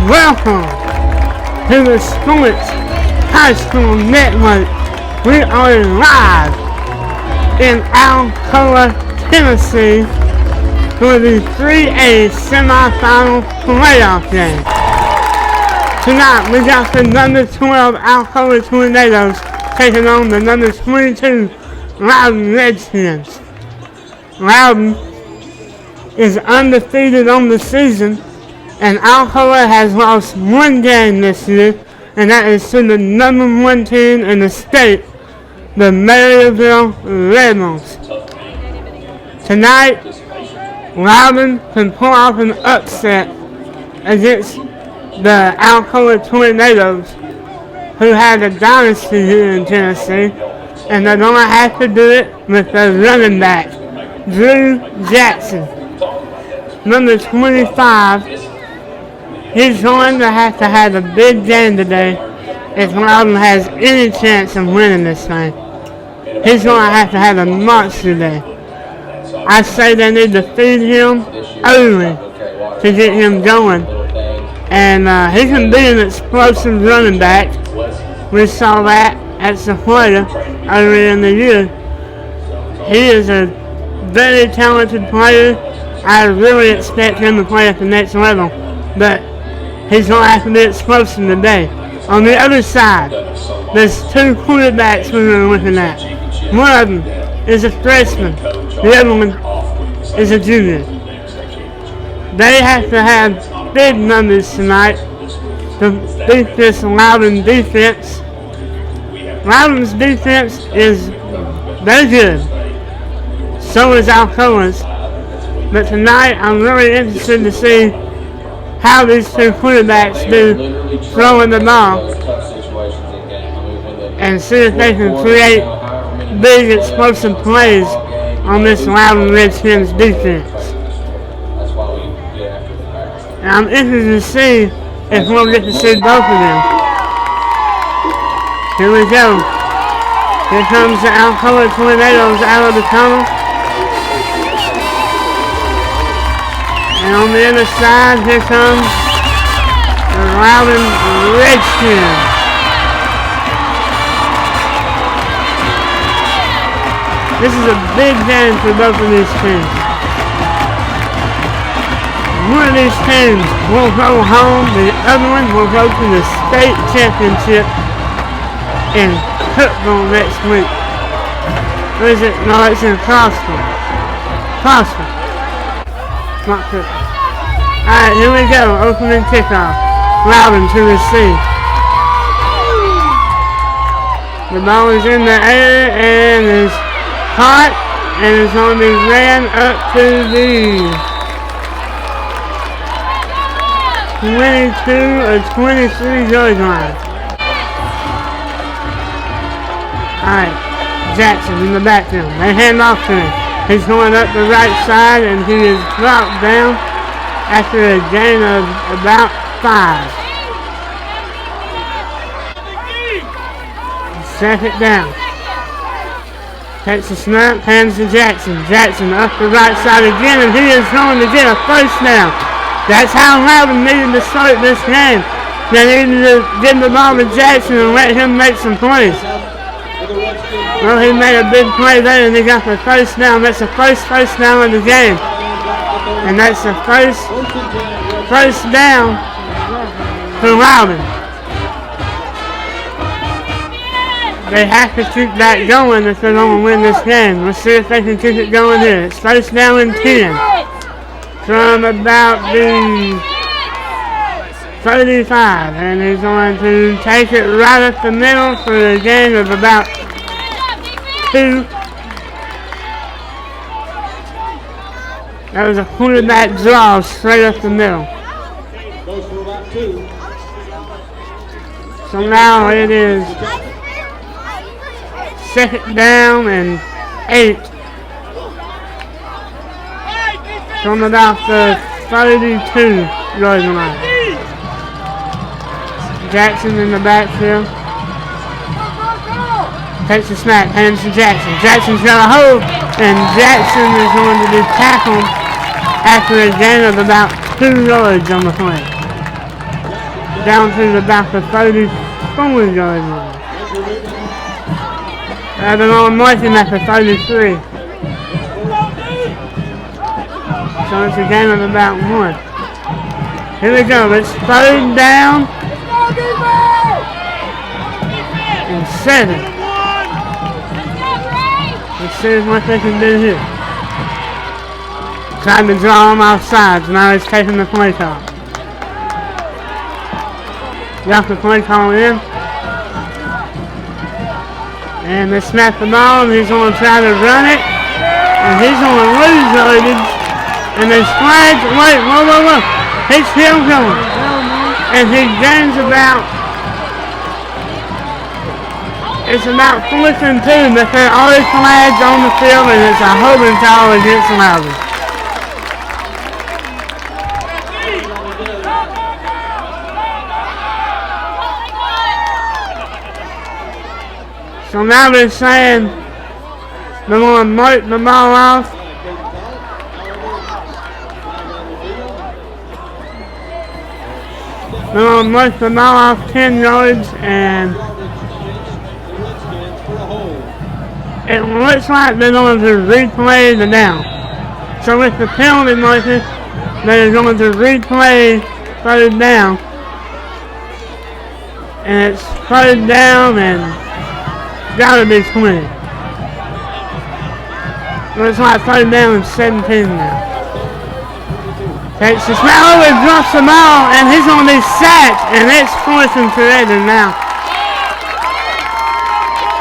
Welcome to the Sports High School Network. We are live in Alcoa, Tennessee for the 3A Semifinal playoff game. Tonight we got the number 12 Alcoa Tornadoes taking on the number 22 Loudon Redskins. Loudon is undefeated on the season, and Alcoa has lost one game this year, and that is to the number 1 team in the state, the Maryville Rebels. Tonight, Loudon can pull off an upset against the Alcoa Tornadoes, who had a dynasty here in Tennessee, and they're going to have to do it with their running back, Drew Jackson. Number 25, he's going to have a big game today if Loudon has any chance of winning this thing. He's going to have a monster day. I say they need to feed him early to get him going. And he can be an explosive running back. We saw that at Sequoia earlier in the year. He is a very talented player. I really expect him to play at the next level, but he's going to have to be explosive today. On the other side, there's two quarterbacks we were looking at. One of them is a freshman. The other one is a junior. They have to have big numbers tonight to beat this Loudon defense. Loudon's defense is very good. So is Alcoa's. But tonight, I'm really interested to see how these two quarterbacks do throwing the ball and see if they can create big explosive plays on this Loudon Redskins defense. And I'm interested to see if we'll get to see both of them. Here we go. Here comes the Alcoa Tornadoes out of the tunnel. And on the other side, here comes the Loudon Redskins. This is a big game for both of these teams. One of these teams will go home, the other one will go to the state championship in football next week. Or is it? No, it's in Clarksville. Clarksville. Not football. Alright, here we go. Opening kickoff. Loudon to receive. The ball is in the air and is caught and is going to be ran up to the 22 or 23 yard line. Alright, Jackson in the backfield. They hand off to him. He's going up the right side and he is dropped down after a gain of about 5. Second down. Takes the snap, hands to Jackson. Jackson up the right side again, and he is going to get a first down. That's how Loudon needed to start this game. They needed to get the ball to Jackson and let him make some plays. Well, he made a big play there, and he got the first down. That's the first down of the game. And that's the first down for Loudon. They have to keep that going if they're going to win this game. Let's see if they can keep it going here. It's first down and 10 from about the 35. And he's going to take it right up the middle for a gain of about 2. That was a quarterback draw straight up the middle. So now it is second down and 8 from about the 32 yard line. Jackson in the backfield. Takes the snap, hands to Jackson. Jackson's got a hold, and Jackson is going to be tackled after a gain of about 2 yards on the play. down to about the 34 yard line. They're marching at the 33. So it's a game of about 1. Here we go. It's 3rd down and 7. Let's see what they can do here. Trying to draw him off sides. Now he's taking the play call. Got the play call in. And they snap the ball and he's going to try to run it. And he's going to lose yardage. And there's flags. Wait, whoa. He's still going. And he gains about, it's about 4th and 2, but there are always flags on the field and it's a holding call against Loudon. So now they're saying they're going to mark the ball off. They're going to mark the ball off 10 yards, and it looks like they're going to replay the down. So with the penalty marker, they're going to replay 3rd down. And it's 3rd down and gotta be 20. Looks like 3rd down and 17 now. Takes the snap over, drops the ball, and he's going to be sacked, and it's 4th and 3 now.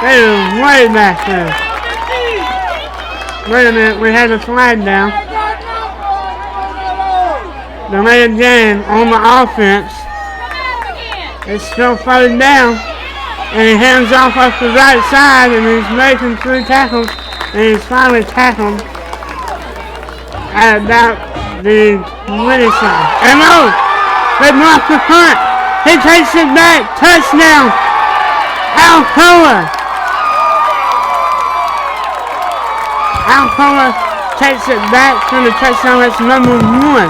They're way back there. Wait a minute, we had a flag down. The red game on the offense. It's still 3rd down. And he hands off the right side, and he's making 3 tackles, and he's finally tackled at about the 20 side. And no! They blocked the punt! He takes it back! Touchdown! Alcoa! Alcoa takes it back for the touchdown. That's number 1.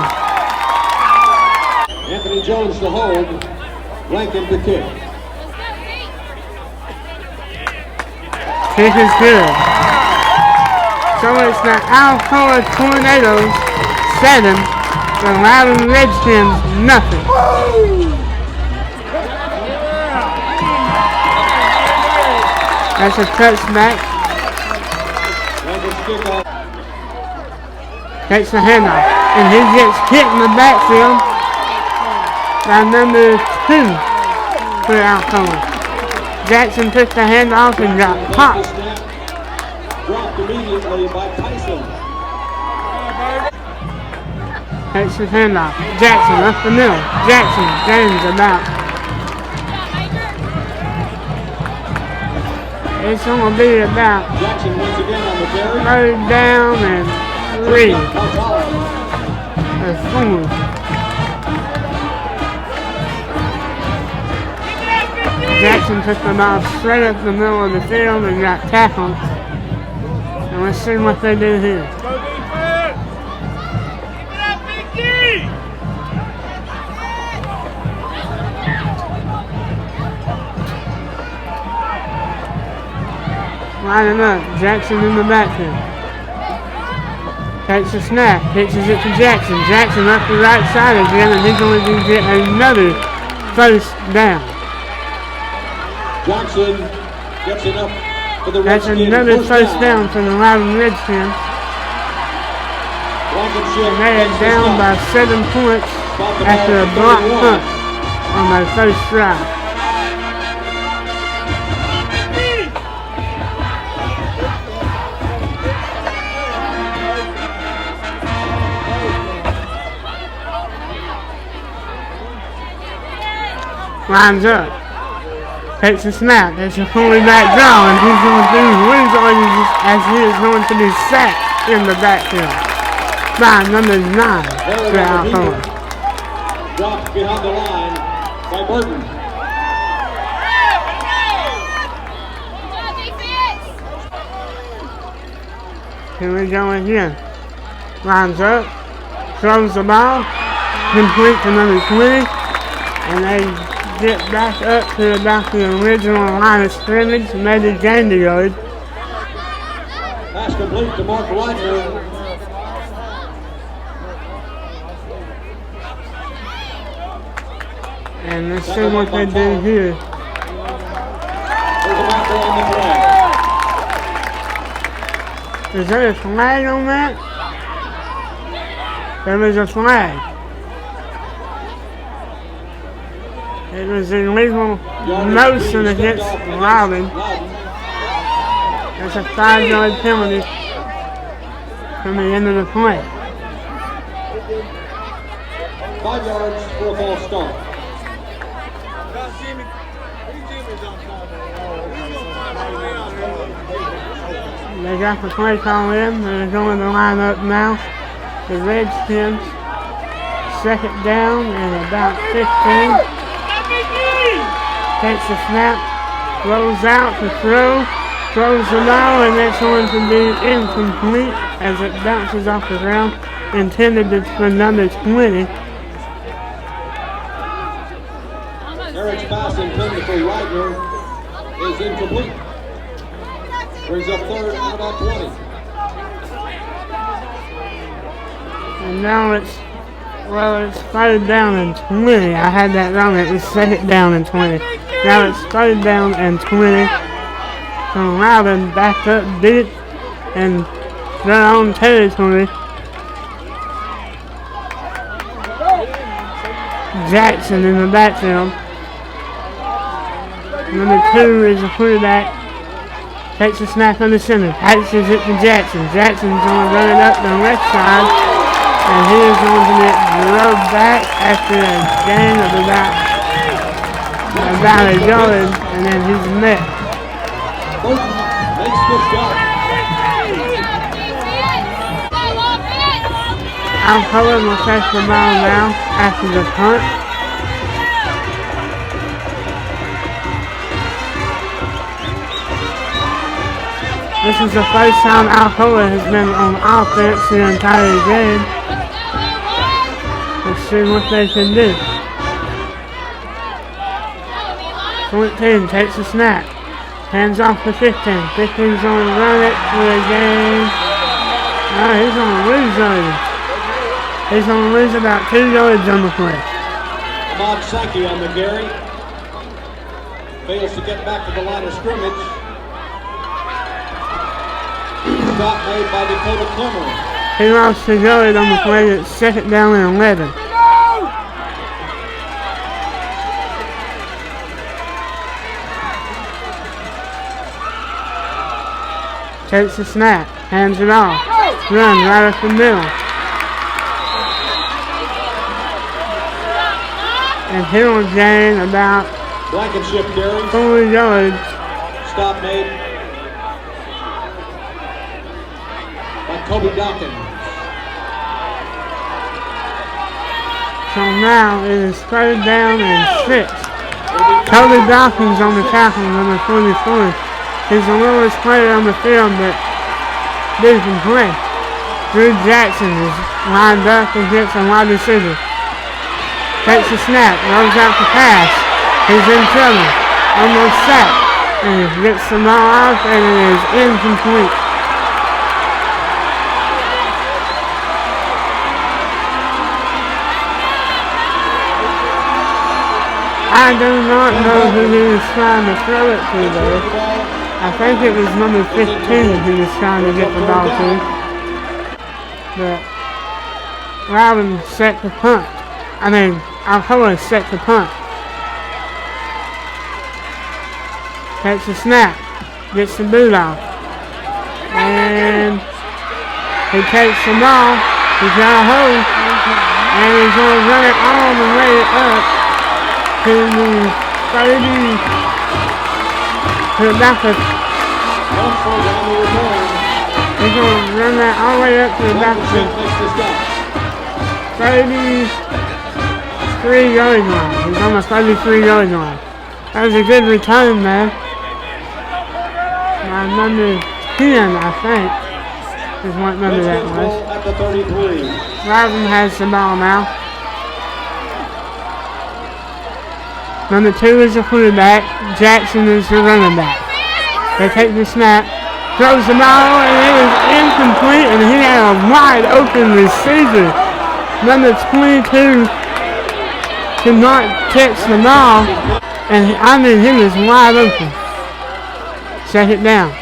Anthony Jones to hold. Blanken to kick. Kick is good. So it's the Alcoa Tornadoes 7, the Loudon Redskins nothing. That's a touchback. Takes the handoff, and he gets hit in the backfield by number 2 for Alcoa. Jackson took the handoff and got popped. Dropped immediately by Tyson. Takes his handoff. Jackson up the middle. Jackson gains about. It's going to be about Jackson once again on the carry. 3rd down and 3. Or 4. Jackson took the ball straight up the middle of the field and got tackled. And let's see what they do here. Lining up, Jackson in the backfield. Takes a snap, pitches it to Jackson. Jackson up the right side again, and he's going to get another 1st down. Jackson gets enough for the That's Redskins. another 1st down for the Loudon Redskins. And they are down by 7 points after a block punt on their 1st drive. Lines up. Takes a snap. It's a fully back draw, and he's going to lose yardage as he is going to be sacked in the backfield by number 9 for Alcoa. Dropped behind the line by Burton. Here we go again. Lines up. Throws the ball. Complete to number 20. And they get back up to about the original line of scrimmage, made a gain to yard. Pass complete to Mark Widener. And let's see what they do here. There's a marker on the play. Is there a flag on that? There was a flag. It was illegal motion against Loudon. That's a 5-yard penalty from the end of the play. 5 yards for a false start. They got the play call in. They're going to line up now. The Redskins, second down and about 15. Takes the snap, rolls out to throw, throws the ball, and that's going to be incomplete as it bounces off the ground, intended for number 20. Eric's pass intended for Widener is incomplete. Brings up third and about 20. And now it's third down and 20. I had that wrong. It was second down and 20. Now it's third down and 20. So Loudon back up deep and their own territory. Jackson in the backfield. Number 2 is the quarterback. Takes a snap on the center. Passes it to Jackson. Jackson's going to run it up the left side. And he is going to get drugged back after a gain of about a yard, and then he's met. Alcoa will catch the ball now after the punt. This is the first time Alcoa has been on offense the entire game. Let's see what they can do. 14 takes a snap. Hands off to 15. 15's going to run it for a gain. He's going to lose on it. He's going to lose about 2 yards on the play. Ahmad Sankey on the carry. Fails to get back to the line of scrimmage. Stop made by Dakota Clemmer. He lost a yard on the play. It's second down and 11. Takes the snap, hands it off, runs right up the middle. And he'll gain about Blankenship carries. 4 yards. Stop made by Kobe Dawkins. So now it is third down and 6. Kobe Dawkins on the tackle, number 44. He's the lowest player on the field, but dude can play. Drew Jackson is lined up against a wide receiver. Takes a snap, rolls out the pass. He's in trouble. Almost sacked. And he gets the ball off, and it is incomplete. I do not know who he was trying to throw it to there. I think it was number 15 he was trying to get the ball to. But Loudon set the punt. Alcoa set the punt. Takes a snap. Gets the boot off. And he takes the ball. He's got a hold. And he's going to run it all the way up to the 30. To about the, he's going to run that all the way up to about the 33-yard line. He's on the 33-yard line. That was a good return there. Number 10, I think, is what number that was. Loudon has the ball now. Number 2 is the quarterback. Jackson is the running back. They take the snap. Throws the ball, and it is incomplete, and he had a wide open receiver. Number 22 could not catch the ball, and he was wide open. Second down.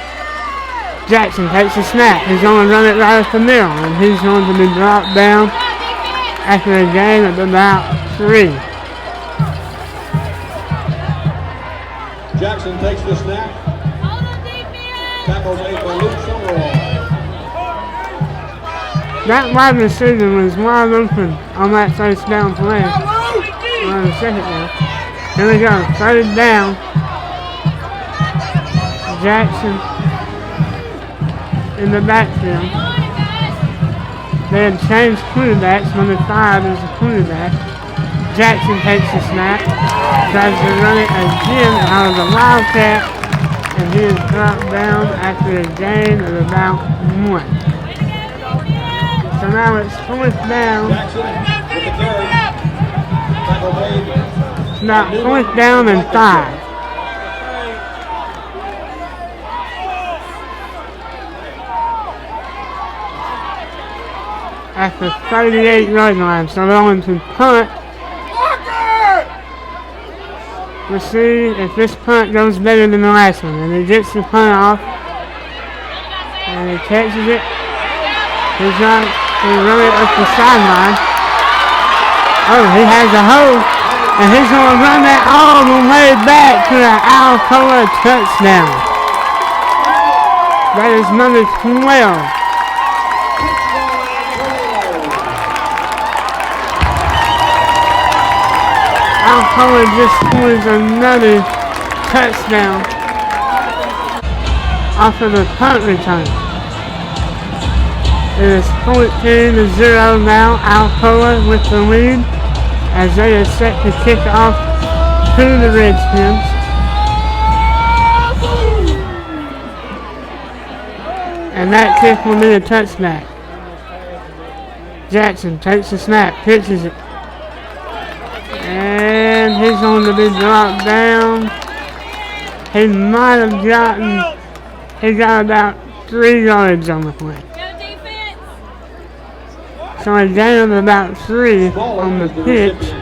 Jackson takes the snap. He's going to run it right up the middle, and he's going to be dropped down after a gain of about 3. Jackson takes the snap. Tackle made by Luke Summerall. That wide receiver was wide open on that first down play. On the second down. Here we go. Third down. Jackson in the backfield. They had changed quarterbacks. Number 5 is the quarterback. Jackson takes the snap. Tries to run it again out of the Wildcat. And he is dropped down after a gain of about 1. So now it's 4th down. It's about 4th down and 5. At the 38-yard line, so they're going to punt. We'll see if this punt goes better than the last one. And he gets the punt off. And he catches it. He's going to run it up the sideline. Oh, he has a hole. And he's going to run that all the way back to the Alcoa touchdown. That is number 12. Alcoa just scores another touchdown off of the punt return. It is 14-0 now. Alcoa with the lead as they are set to kick off to the Redskins. And that kick will be a touchback. Jackson takes the snap, pitches it. And he's going to be dropped down. He might have he got about 3 yards on the play. So a gain of about 3 on the pitch.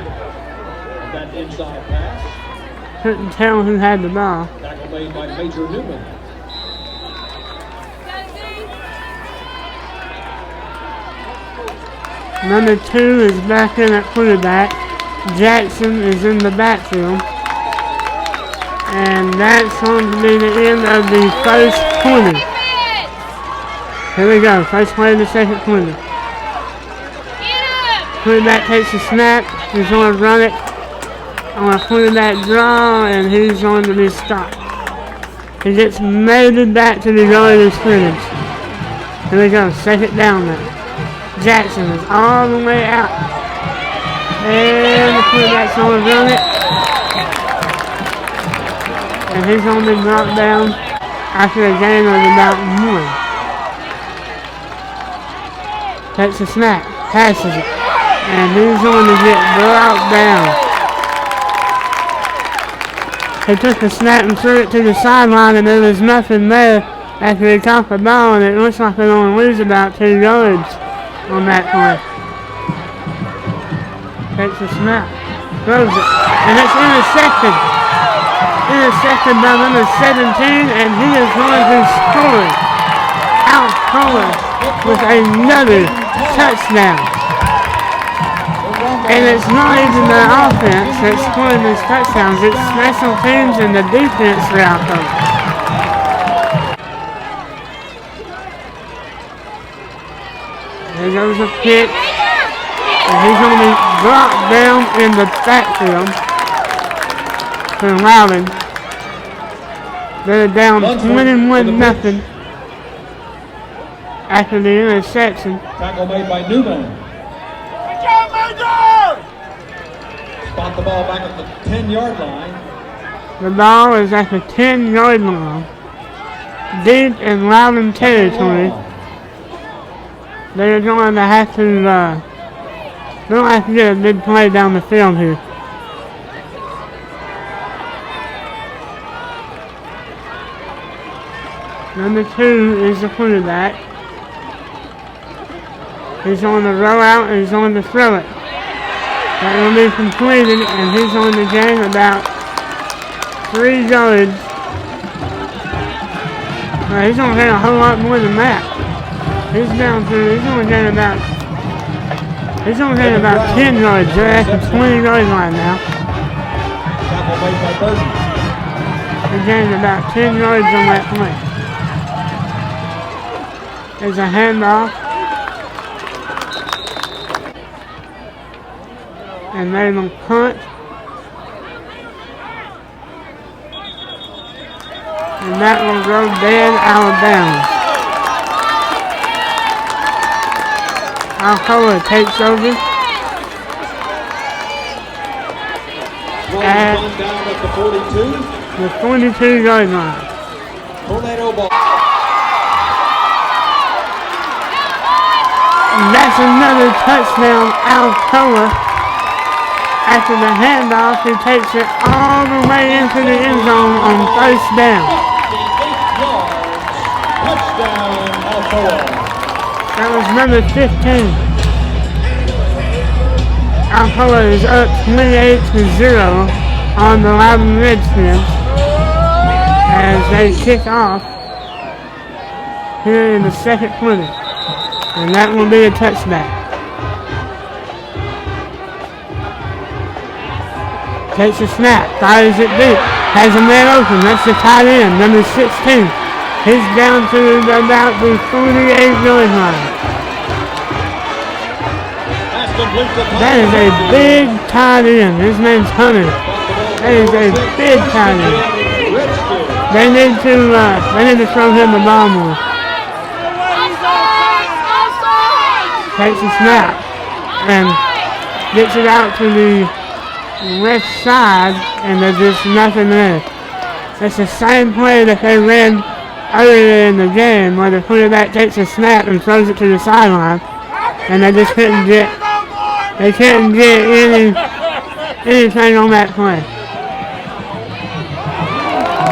Couldn't tell who had the ball. Tackle made by Major Newman. Number 2 is back in at quarterback. Jackson is in the backfield. And that's going to be the end of the first quarter. Here we go. First play of the second quarter. Quarterback takes the snap. He's going to run it on a quarterback draw, and he's going to be stopped. He gets mated back to the line of scrimmage. Here we go. Second down now. Jackson is all the way out. And the quarterback's going to run it. And he's going to be knocked down after a gain of about 1. Takes a snap. Passes it. And he's going to get brought down. He took the snap and threw it to the sideline, and there was nothing there after he caught the ball, and it looks like they're going to lose about 2 yards on that play. Takes the snap, throws it, and it's intercepted. Intercepted by number 17, and he is going to score. Alcoa with another touchdown. And it's not even the offense that's scoring these touchdowns, it's special teams and the defense for Alcoa. There goes a pitch. And he's going to be dropped down in the backfield for Loudon. They're down 21-0 after the interception. Tackle made by Newman. Spot the ball back at the 10-yard line. The ball is at the 10-yard line. Deep in Loudon territory. They're going to have to get a big play down the field here. Number 2 is the quarterback. He's going to roll out and he's going to throw it. That will be completed and he's going to gain about 3 yards. Well, he's going to gain a whole lot more than that. He's going to gain about 10 yards. They're at the 20-yard line now. He's gaining about 10 yards on that play. There's a handoff. And they will punt. And that will go dead out of bounds. Alcoa takes over. At the 42-yard line. Tornado ball. And that's another touchdown, Alcoa. After the handoff, he takes it all the way into the end zone on first down. Touchdown, Alcoa. That was number 15. Alcoa is up 28-0 on the Loudon Redskins as they kick off here in the second quarter. And that will be a touchback. Takes a snap, fires it deep, has a man open, that's the tight end, number 16. He's down to about the 48-yard line. That is a big tight end. His name's Hunter. That is a big tight end. They need to throw him the ball more. Takes a snap and gets it out to the left side, and there's just nothing there. It's the same play that they ran earlier in the game where the quarterback takes a snap and throws it to the sideline, and they just couldn't get anything on that play.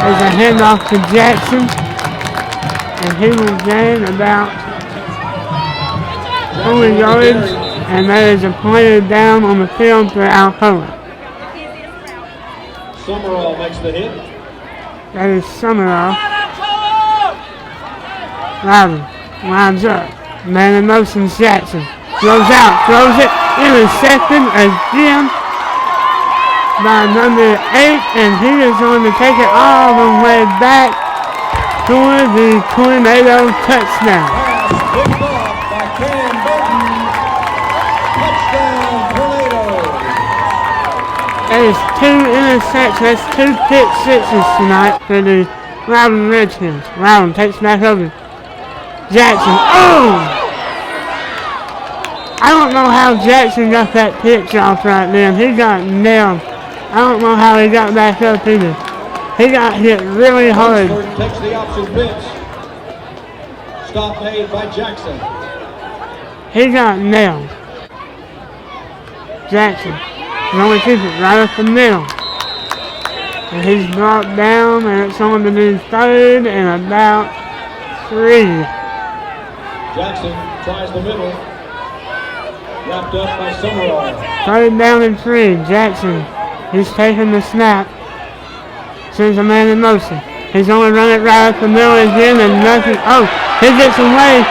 There's a handoff to Jackson, and he will gain about 4 yards, and that is a player down on the field for Alcoa. Summerall makes the hit. That is Summerall. Loudon lines up. Man in motion, Jackson. Throws out, throws it, intercepted again by number 8, and he is going to take it all the way back toward the tornado touchdown. Picked off by Cam Burton. Touchdown, Tornado. That is 2 interceptions, that's 2 pick sixes tonight for the Loudon Redskins. Loudon takes back over. Jackson, oh! I don't know how Jackson got that pitch off right there. He got nailed. I don't know how he got back up either. He got hit really hard. Takes the option pitch. Stop made by Jackson. He got nailed. Jackson only keeps it right up the middle. And he's brought down, and it's going to be 3rd and about 3. Jackson tries the middle. Wrapped up by Summerall. 3rd down and 3. Jackson, he's taking the snap. Sends a man in motion. He's going to run it right up the middle again, and nothing. Oh, he gets away.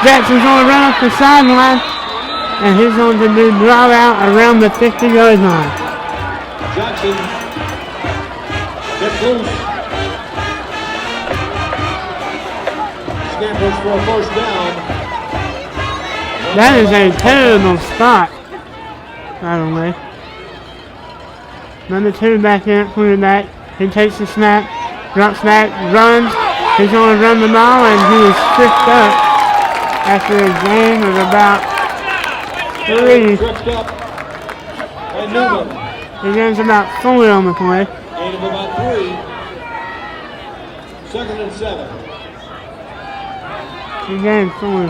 Jackson's going to run up the sideline, and he's going to be brought out around the 50-yard line. Jackson gets loose. Scampers for a first down. That is a terrible spot, by the way. Number 2 back in at quarterback. He takes the snap, drops back, runs. He's going to run the ball, and he is tripped up after a gain of about 3. Tripped up by Newman. He gains about 4 on the play. Gain of about 3. 2nd and 7. He gained 4.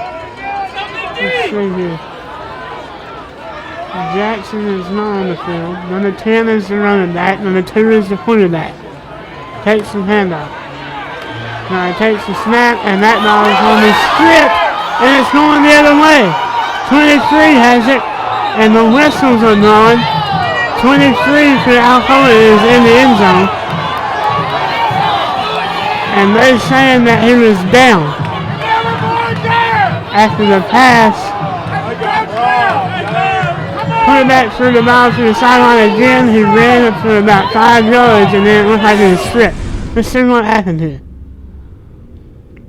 Let's see here. Jackson is not on the field. Number 10 is the running back. Number 2 is the quarterback. Takes some handoff. Now he takes the snap, and that ball is on the strip, and it's going the other way. 23 has it, and the whistles are blowing. 23 for Alcoa is in the end zone. And they're saying that he was down after the pass. Quarterback threw the ball to the sideline again. He ran up for about 5 yards, and then it looked like it was stripped. Let's see what happened here.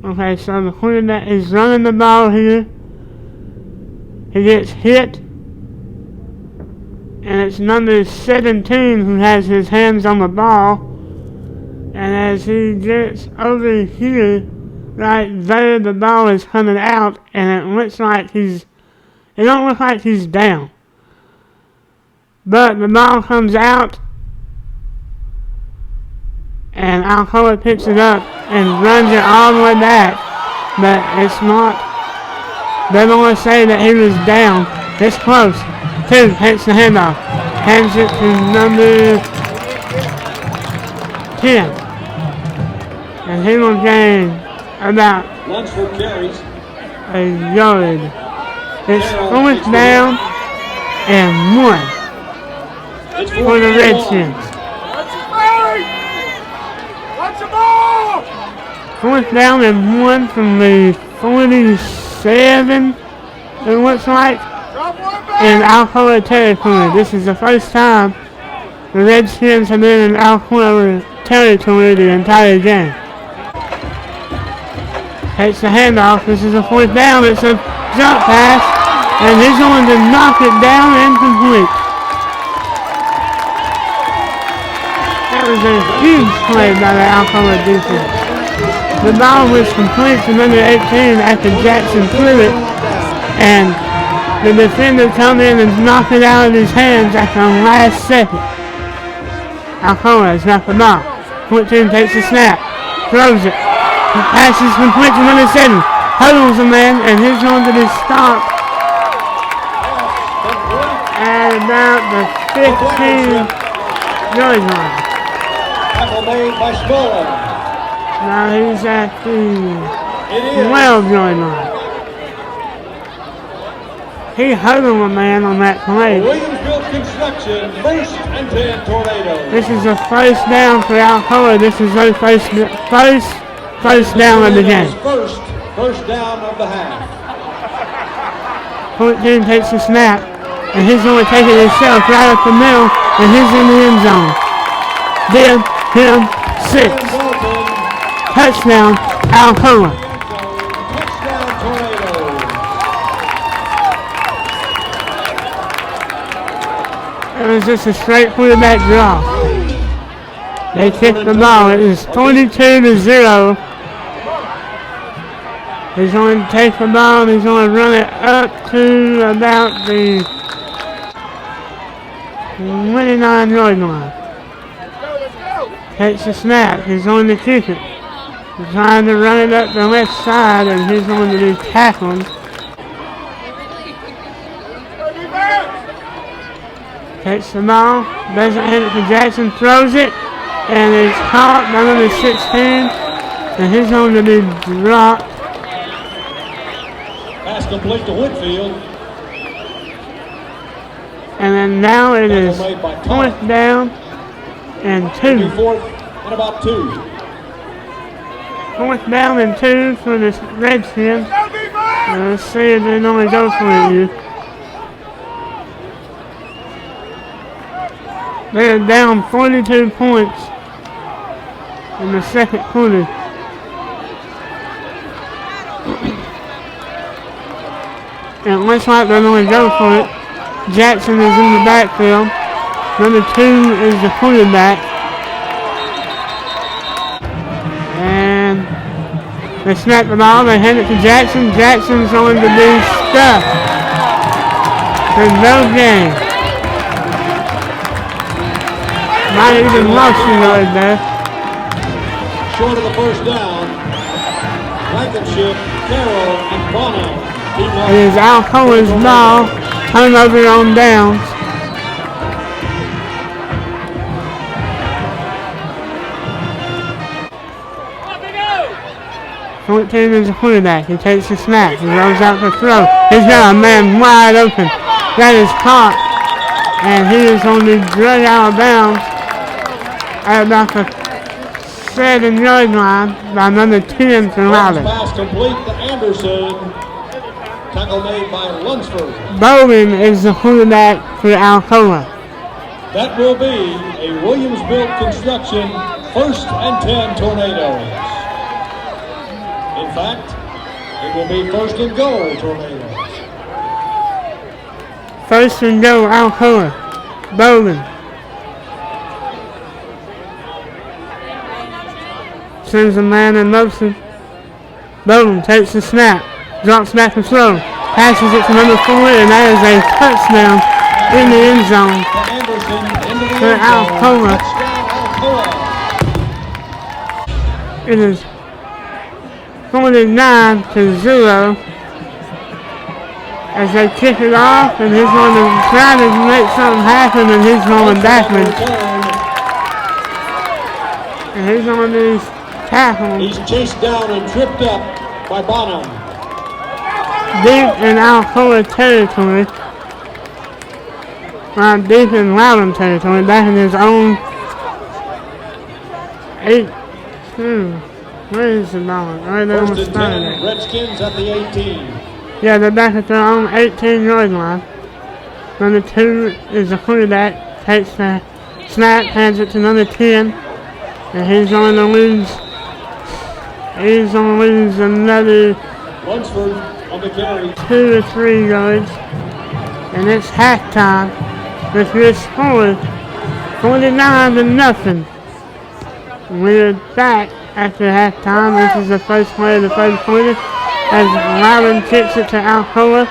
Okay, so the quarterback is running the ball here. He gets hit. And it's number 17 who has his hands on the ball. And as he gets over here, right there, the ball is coming out, and it looks like it don't look like he's down. But the ball comes out, and Alcoa picks it up and runs it all the way back. But it's not. They don't want to say that he was down. It's close. 2 takes the handoff. Hands it to number 10. And he will gain about a yard. It's 4th down and 1 for the Redskins. 4th down and 1 from the 47, it looks like, in Alcoa territory. This is the first time the Redskins have been in Alcoa territory the entire game. Takes the handoff. This is a 4th down. It's a jump pass, and he's going to knock it down and complete. That was a huge play by the Alcoa defense. The ball was complete to number 18 after Jackson threw it, and the defender come in and knocked it out of his hands after the last second. Alcoa has got the ball. 14 takes the snap, throws it. The pass is complete to number 7. Huddles a man, and he's going to be stopped at about the 15-yard line. Tackle made by Smollett. Now he's at the 12-yard line. He huddled a man on that play. Williamsville Construction, 1st and 10 Tornadoes. This is a 1st down for Alcoa. This is their first down of the game. First down of the half. 14 takes the snap, and he's going to take it himself right up the middle, and he's in the end zone. Give him 6. Touchdown, Alcoa. Touchdown Tornadoes. It was just a straight quarterback draw. They kicked the ball. It is 22-0. He's going to take the ball and he's going to run it up to about the 29-yard line. Takes the snap. He's going to kick it. He's trying to run it up the left side, and he's going to be tackled. Takes the ball. Doesn't hit it for Jackson. Throws it. And it's caught by number 16. And he's going to be dropped. Pass complete to Whitfield. And then now it is 4th down and 2. 4th and about 2. 4th down and 2 for the Redskins. Let's see if they normally go for it here. They're down 42 points in the second quarter. And it looks like they're going to go for it. Jackson is in the backfield. Number 2 is the quarterback. And they snap the ball. They hand it to Jackson. Jackson's going to be stuffed for no game. Might even lost a yard there. Short of the first down. Blankenship, Carroll, and Bono. It is Alcoa's ball. Turnover on downs. 14 is a quarterback. He takes the snap. He rolls out the throw. He's got a man wide open. That is caught. And he is on the drug out of bounds at about the 7-yard line by number 10 for Loudon. Pass complete to Anderson. Tackle made by Lunsford. Bowman is the quarterback for Alcoa. That will be a Williams-built construction 1st and 10 Tornadoes. In fact, it will be 1st and goal Tornadoes. 1st and goal Alcoa. Bowman. Sends a man in motion. Bowman takes the snap. Drops back and throw. Passes it to number 4, and that is a touchdown in the end zone for Alcoa. It is 49-0 as they kick it off, and he's going to try to make something happen, and he's going backwards. And he's on these tackles. He's chased down and tripped up by Bonham. Deep in Alcoa territory. Deep in Loudon territory, back in his own 8-2. Where is the ball? Right there on the start of it. Redskins at the 18. Yeah, they're back at their own 18-yard line. Number 2 is the quarterback. Takes the snap, hands it to number 10. And he's going to lose. He's going to lose another Lunsford on the carry. 2 or 3 yards. And it's halftime with this score 49-0. We're back after halftime. This is the first play of the first quarter as Loudon kicks it to Alcoa.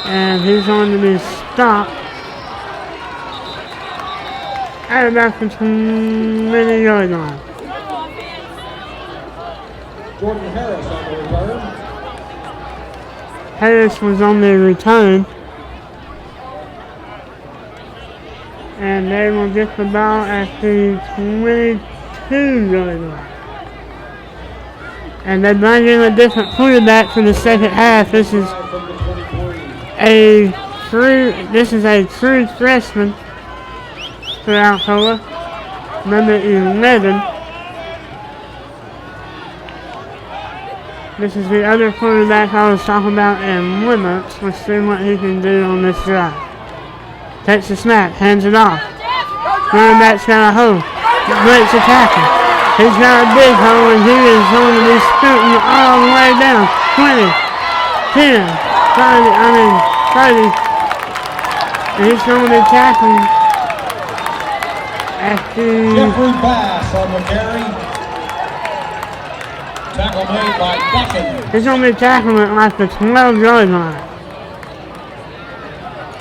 And he's going to be stopped at about the 20-yard line. Jordan Harris on the return. Harris was on the return. And they will get the ball at the 22-yard line. And they bring in a different quarterback for the second half. This is a true freshman for Alcoa, number 11. This is the other quarterback I was talking about in limits. Let's see what he can do on this drive. Takes the snap, hands it off. Running back's got a hole. Breaks the tackle. He's got a big hole, and he is going to be scooting all the way down. 20, 10, 30. And he's going to be tackling at the... Jeffrey Bass on the carry. Tackle made by Dawkins. He's going to be tackling at like the 12-yard line.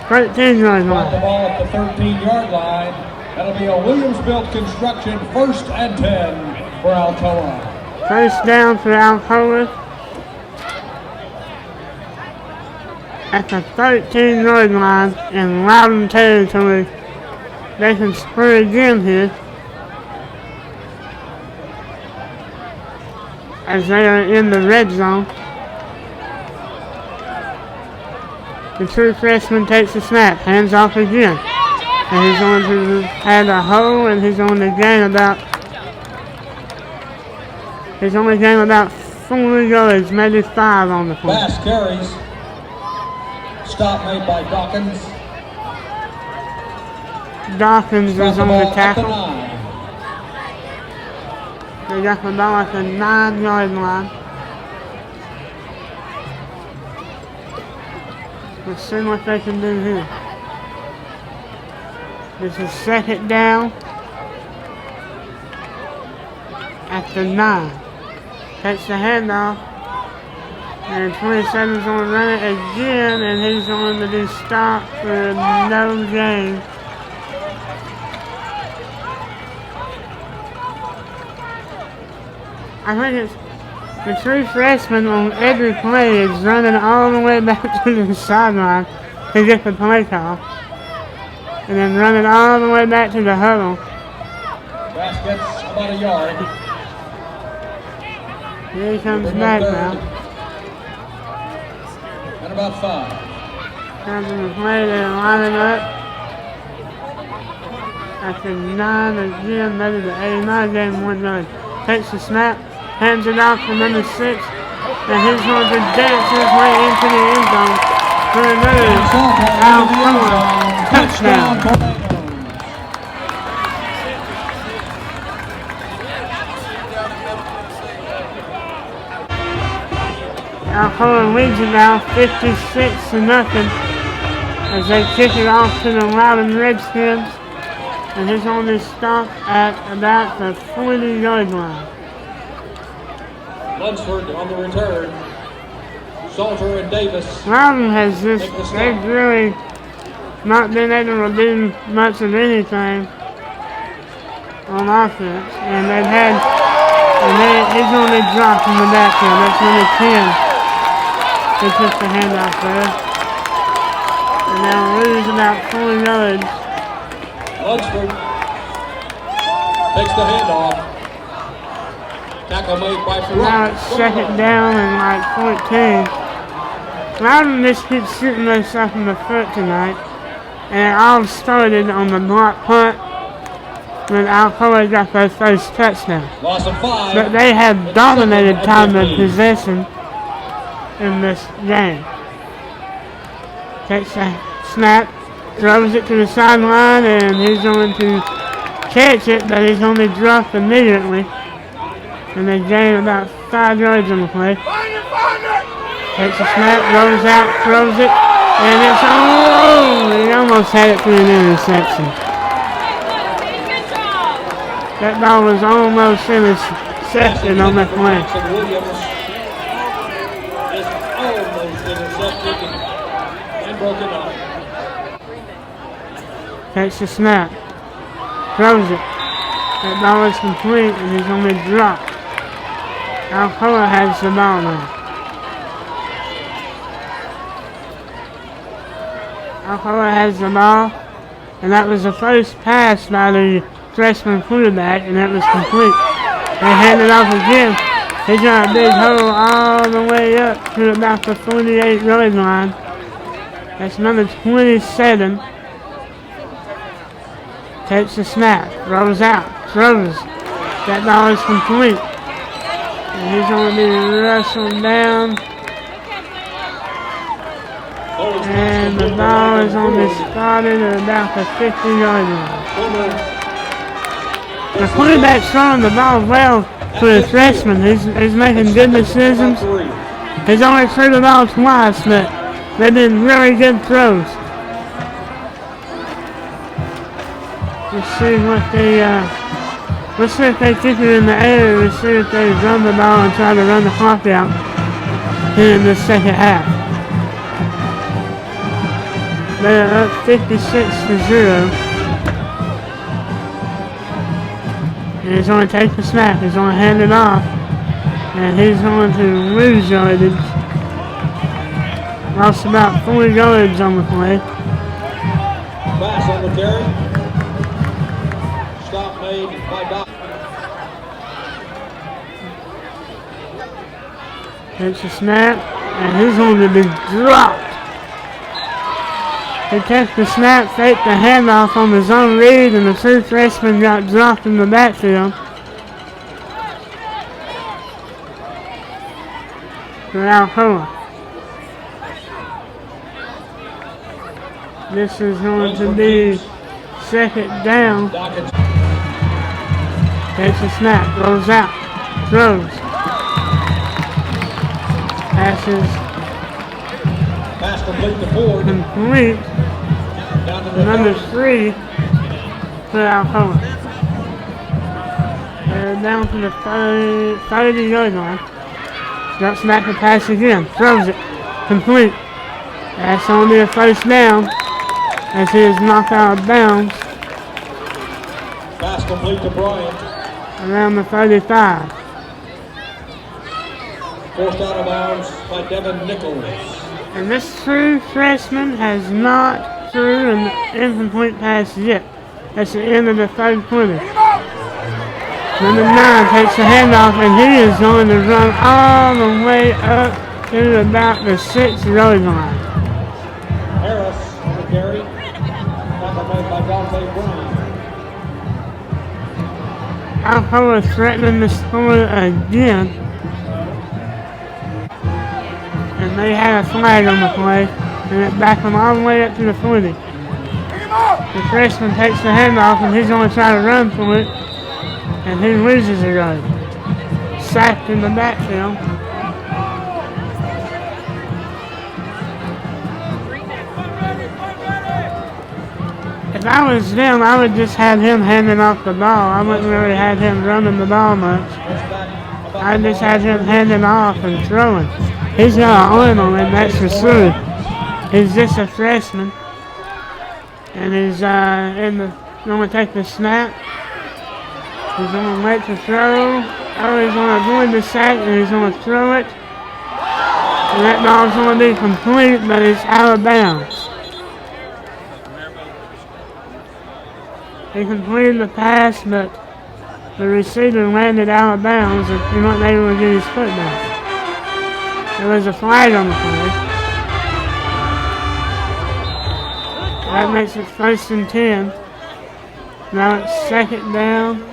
13-yard line. Got the ball at the 13-yard line. That'll be a Williams-built construction 1st and 10 for Alcoa. First down for Alcoa. At the 13-yard line in Loudon territory. They can score again here. As they are in the red zone. The true freshman takes the snap, hands off again. And he's going to add a hole, and he's going to gain about 4 yards, maybe 5 on the play. Bass carries. Stop made by Dawkins. Dawkins is on the tackle. They got the ball at the 9-yard line. Let's see what they can do here. This is second down at the 9. Takes the handoff. And 27's going to run it again, and he's going to be stopped for no gain. I think it's the true freshman on every play is running all the way back to the sideline to get the play call. And then running all the way back to the huddle. Bass gets about a yard. Here he comes back now. And about 5. Comes in the play, they're lining up. After 9 again, that is the 89 game 1-0. Takes the snap, hands it off to number 6, and he's going to dance his way into the end zone for another Alcoa touchdown. Alcoa leads it now 56-0 as they kick it off to the Loudon Redskins, and he's on his stop at about the 40-yard line. Lunsford on the return. Salter and Davis. Loudon has just, they've really not been able to do much of anything on offense, and they've had, he's only dropped in the backfield. That's number 10. He took the handoff there. And now lose about 4 yards. Lunsford takes the handoff. Tackle made by Ferrari. Now it's second down and like 14. Loudon just keeps shooting themselves in the foot tonight. And it all started on the block punt when Alcoa got their first touchdown. Loss of 5. But they have dominated time of possession in this game. Takes a snap, throws it to the sideline, and he's going to catch it, but he's only dropped immediately. And they gain about 5 yards on the play. Takes a snap, rolls out, throws it, and it's he almost had it for an interception. That ball was almost intercepted on that play. And broken up. Takes the snap, throws it. That ball is complete, and he's only dropped. Alcoa has the ball now. Alcoa has the ball, and that was the first pass by the freshman quarterback, and that was complete. They hand it off again. He got a big hole all the way up to about the 48-yard line. That's number 27. Takes the snap, rolls out, throws. That ball is complete. And he's going to be wrestled down. And the ball is on the spotted at about the 50-yard line. The quarterback's throwing the ball well for the freshman. He's making good decisions. He's only threw the ball twice, but they've been really good throws. Let's see if they keep it in the air. Let's see if they run the ball and try to run the clock out here in the second half. They're up 56-0. And he's going to take the snap. He's going to hand it off. And he's going to lose yardage. Lost about 4 yards on the play. Pass on the carry. Stop made by Doc. Takes a snap. And he's going to be dropped. He takes the snap, faked the handoff on the zone read, and the 2 freshmen got dropped in the backfield. For Alcoa. This is going to be second down. Takes a snap, rolls out, throws. Passes. Pass complete to Ford. Complete. Number 3 for Alcoa. They're down to the 30-yard line. Drops back the pass again. Throws it. Complete. That's only a first down as he is knocked out of bounds. Pass complete to Bryant. Around the 35. Forced out of bounds by Devin Nichols. And this true freshman has not threw an incomplete pass yet. That's the end of the third quarter. Number 9 takes the handoff, and he is going to run all the way up to about the 6-yard line. Harris on the carry. Tackle made by Dante Brown. Alcoa is threatening to score again. And they had a flag on the play, and it backed them all the way up to the 40. The freshman takes the handoff, and he's going to try to run for it, and he loses it right. Sacked in the backfield. If I was them, I would just have him handing off the ball. I wouldn't really have him running the ball much. I just had him handing off and throwing. He's got an arm on him, that's for sure. He's just a freshman. And he's going to take the snap. He's going to make the throw. Oh, he's going to avoid the sack, and he's going to throw it. And that ball's going to be complete, but it's out of bounds. He completed the pass, but the receiver landed out of bounds, and he wasn't able to get his foot back. There was a flag on the play. That makes it 1st and 10. Now it's 2nd down.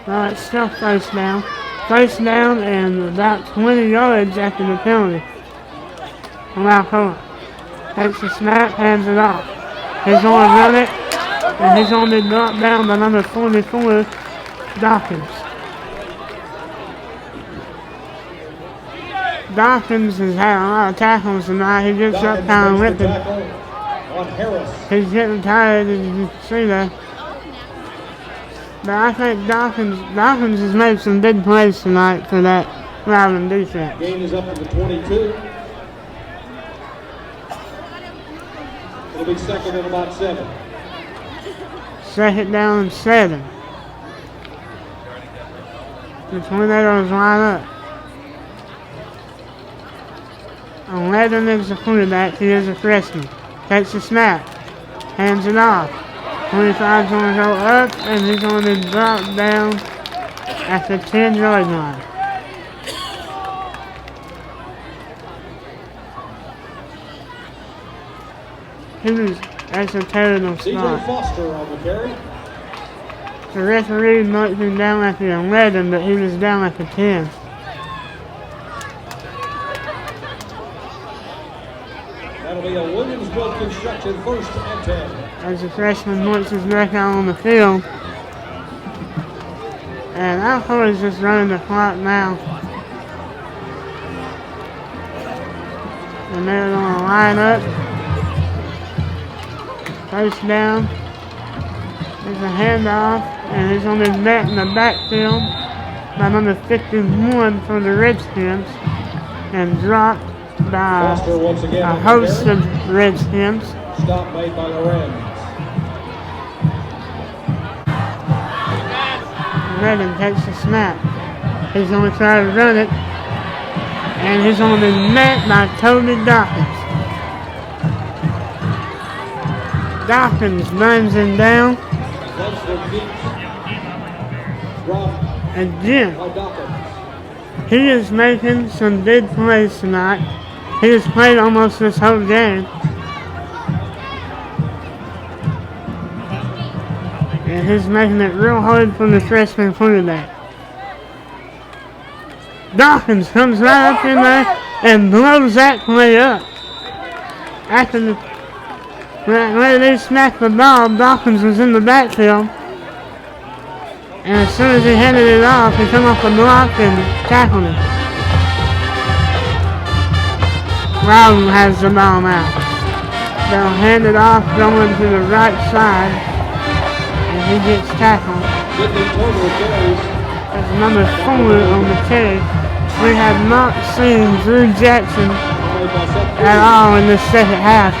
No, it's still 1st down. 1st down and about 20 yards after the penalty. Alcoa takes the snap, hands it off. He's going to run it, and he's going to be brought down by number 44, Dawkins. Dawkins has had a lot of tackles tonight. He gets up kind of ripping. He's getting tired, as you can see that. But I think Dawkins has made some big plays tonight for that Loudon defense. Gain is up to the 22. It'll be 2nd and about 7. 2nd down and 7. The Tornadoes line up. 11 is the quarterback. He is a freshman. Takes the snap. Hands it off. 25's going to go up, and he's going to drop down at the 10-yard line. That's a terrible spot. Foster on the carry. The referee marked him down at the 11, but he was down at the 10. That'll be a Williamsville construction 1st and 10. As the freshman works his back out on the field. And Alcoa is just running the clock now. And they're going to line up. 1st down. There's a handoff, and he's on his net in the backfield by number 51 for the Redskins, and dropped by a host of Redskins. Stop made by Lorenz. Redding takes the snap. He's going to try to run it, and he's on the net by Toby Dawkins. Dawkins runs him down. Again, he is making some big plays tonight. He has played almost this whole game. And he's making it real hard for the freshman quarterback. Dawkins comes right up in there and blows that play up. After the when they snapped the ball, Dawkins was in the backfield. And as soon as he handed it off, he came off the block and tackled him. Loudon has the ball now. They'll hand it off, going to the right side, and he gets tackled. That's number 4 on the carry. We have not seen Drew Jackson at all in this 2nd half.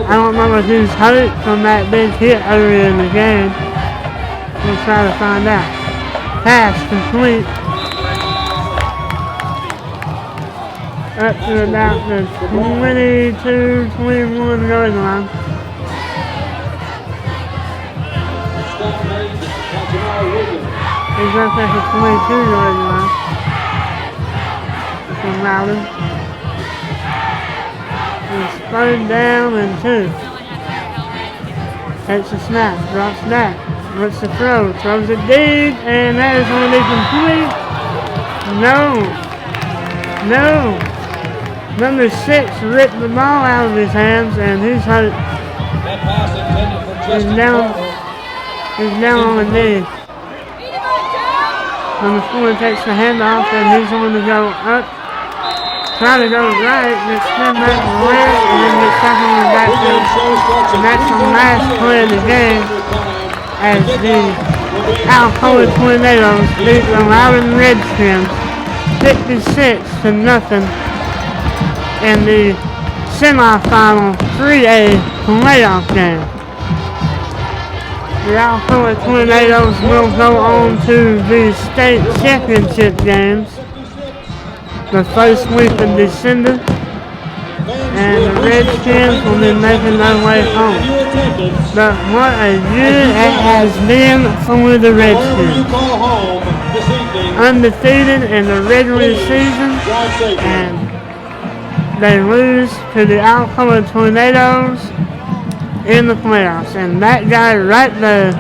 I don't know if he's hurt from that big hit earlier in the game. We'll try to find out. Pass complete. Up to about the 22-21 yard line. He's up at the 22-yard line. From Loudon. He's 3rd down and 2. Takes a snap, drops back. What's the throw? Throws it deep, and that is going to be complete. No. Number 6 ripped the ball out of his hands, and he's hurt. That pass intended for Justin He's down on the knee. Number 4 takes the handoff, and he's going to go up. Try to go right, get spin back left, and then get back on the backfield. And that's the last play of the game as the Alcoa Tornadoes beat the Loudon Redskins 56-0 in the semifinal 3A playoff game. The Alcoa Tornadoes will go on to the state championship games the first week of December, and the Redskins will be making their way home. But what a year it has been for the Redskins. Undefeated in the regular season, and they lose to the Alcoa Tornadoes in the playoffs. And that guy right there,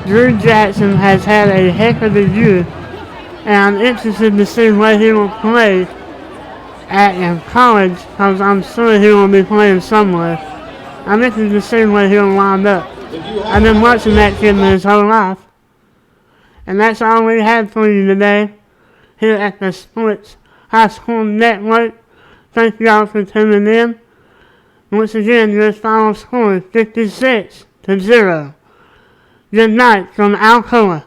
Drew Jackson, has had a heck of a year, and I'm interested to see where he will play at in college, because I'm sure he will be playing somewhere. I'm interested to see where he'll wind up. I've been watching that kid his whole life. And that's all we had for you today here at the Sports High School Network. Thank you all for tuning in. Once again, your final score is 56-0. Good night from Alcoa.